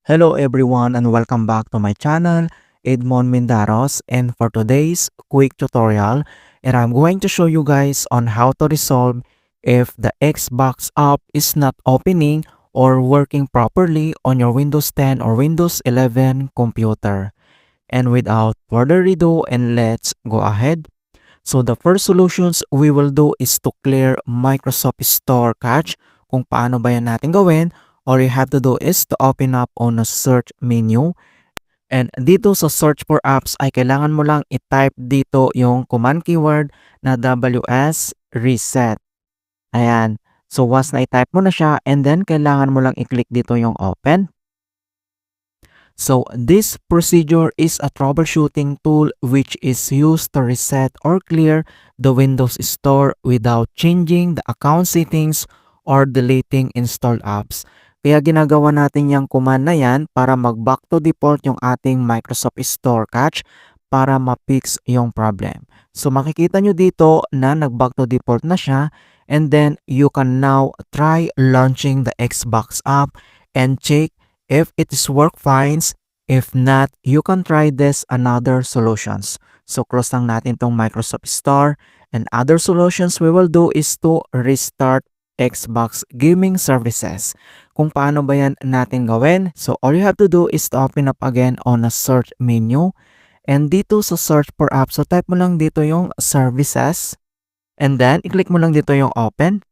Hello everyone and welcome back to my channel, Edmond Mindaros, and for today's quick tutorial, and I'm going to show you guys on how to resolve if the Xbox app is not opening or working properly on your Windows 10 or Windows 11 computer. And without further ado, and let's go ahead. So the first solutions we will do is to clear Microsoft Store cache. Kung paano ba yan natin gawin, all you have to do is to open up on a search menu. And dito sa search for apps ay kailangan mo lang i-type dito yung command keyword na WS reset. Ayan. So once na i-type mo na siya and then kailangan mo lang i-click dito yung open. So this procedure is a troubleshooting tool which is used to reset or clear the Windows Store without changing the account settings or deleting installed apps. Kaya ginagawa natin yung command na yan para mag-back to default yung ating Microsoft Store cache para ma-fix yung problem. So makikita nyo dito na nag-back to default na siya and then you can now try launching the Xbox app and check if it is work fine. If not, you can try this another solutions. So close lang natin tong Microsoft Store and other solutions we will do is to restart Xbox gaming services. Kung paano ba yan natin gawin? So all you have to do is to open up again on a search menu. And dito sa search for apps, so type mo lang dito yung services. And then, i-click mo lang dito yung open.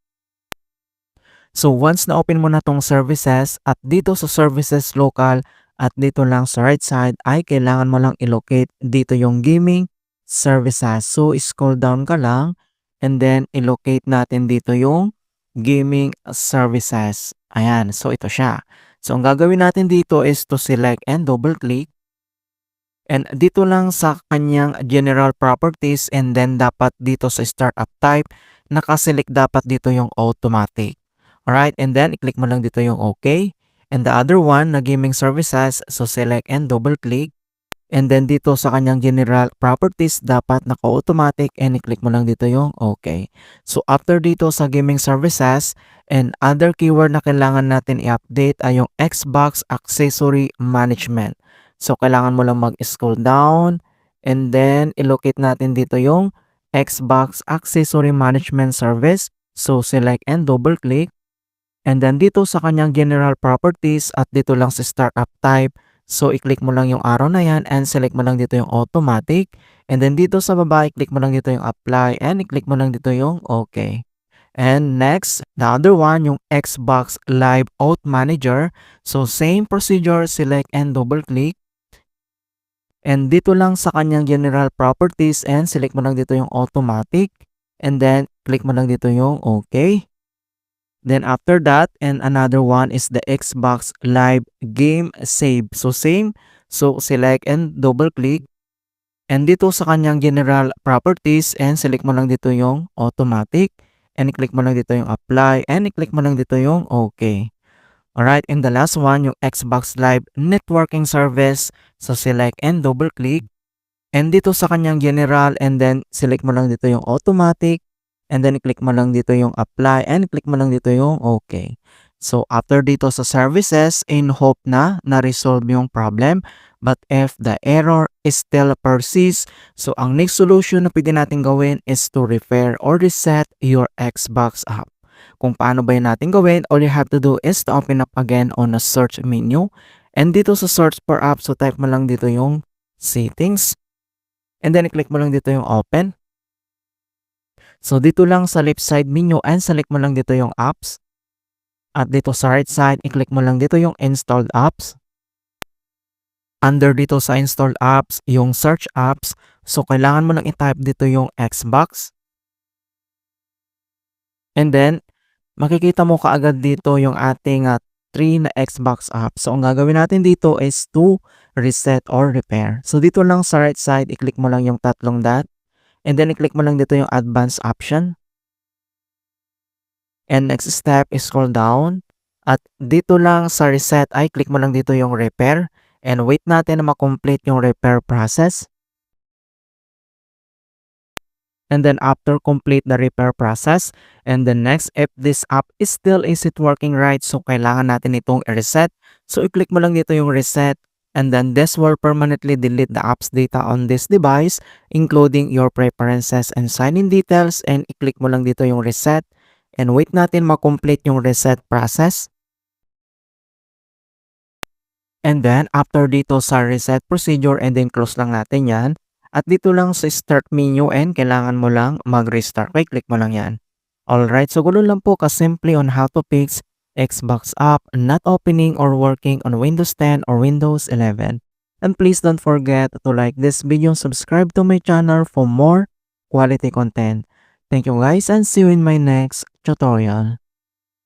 So once na-open mo na tong services at dito sa services local at dito lang sa right side ay kailangan mo lang i-locate dito yung gaming services. So scroll down ka lang and then i-locate natin dito yung gaming services. Ayan, so ito siya. So ang gagawin natin dito is to select and double click. And dito lang sa kanyang general properties and then dapat dito sa startup type, nakaselect dapat dito yung automatic. Alright, and then i-click mo lang dito yung OK. And the other one na gaming services, so select and double click. And then dito sa kanyang general properties, dapat naka-automatic and i-click mo lang dito yung OK. So after dito sa gaming services, and other keyword na kailangan natin i-update ay yung Xbox Accessory Management. So kailangan mo lang mag-scroll down and then i-locate natin dito yung Xbox Accessory Management Service. So select and double click. And then dito sa kanyang general properties at dito lang sa startup type, so i-click mo lang yung arrow na yan and select mo lang dito yung automatic. And then dito sa baba, i-click mo lang dito yung apply and i-click mo lang dito yung OK. And next, the other one, yung Xbox Live Out Manager. So same procedure, select and double click. And dito lang sa kanyang general properties and select mo lang dito yung automatic. And then click mo lang dito yung OK. Then after that, and another one is the Xbox Live Game Save. So same, so select and double click. And dito sa kanyang general properties and select mo lang dito yung automatic. And i-click mo lang dito yung apply and i-click mo lang dito yung OK. Alright, and the last one, yung Xbox Live Networking Service. So select and double click. And dito sa kanyang general and then select mo lang dito yung automatic. And then i-click mo lang dito yung apply and i-click mo lang dito yung OK. So after dito sa services, in hope na na-resolve yung problem. But if the error is still persists, so ang next solution na pwede natin gawin is to repair or reset your Xbox app. Kung paano ba yun natin gawin, all you have to do is to open up again on a search menu. And dito sa search for app, so type mo lang dito yung settings. And then i-click mo lang dito yung open. So dito lang sa left side menu and select mo lang dito yung apps. At dito sa right side, i-click mo lang dito yung installed apps. Under dito sa installed apps, yung search apps. So kailangan mo lang i-type dito yung Xbox. And then, makikita mo kaagad dito yung ating 3 na Xbox apps. So ang gagawin natin dito is to reset or repair. So dito lang sa right side, i-click mo lang yung tatlong dot. And then i-click mo lang dito yung advanced option. And next step is scroll down. At dito lang sa reset ay click mo lang dito yung repair. And wait natin na ma-complete yung repair process. And then after complete the repair process, and the next if this app is still isn't working right, so kailangan natin itong i-reset. So i-click mo lang dito yung reset, and then this will permanently delete the apps data on this device including your preferences and sign-in details, and i-click mo lang dito yung reset and wait natin ma-complete yung reset process. And then after dito sa reset procedure and then close lang natin yan. At dito lang sa start menu and kailangan mo lang mag-restart. Okay, click mo lang yan. Alright, so gulo lang po ka-simple on how to fix Xbox app not opening or working on Windows 10 or Windows 11. And please don't forget to like this video, subscribe to my channel for more quality content. Thank you guys and see you in my next tutorial.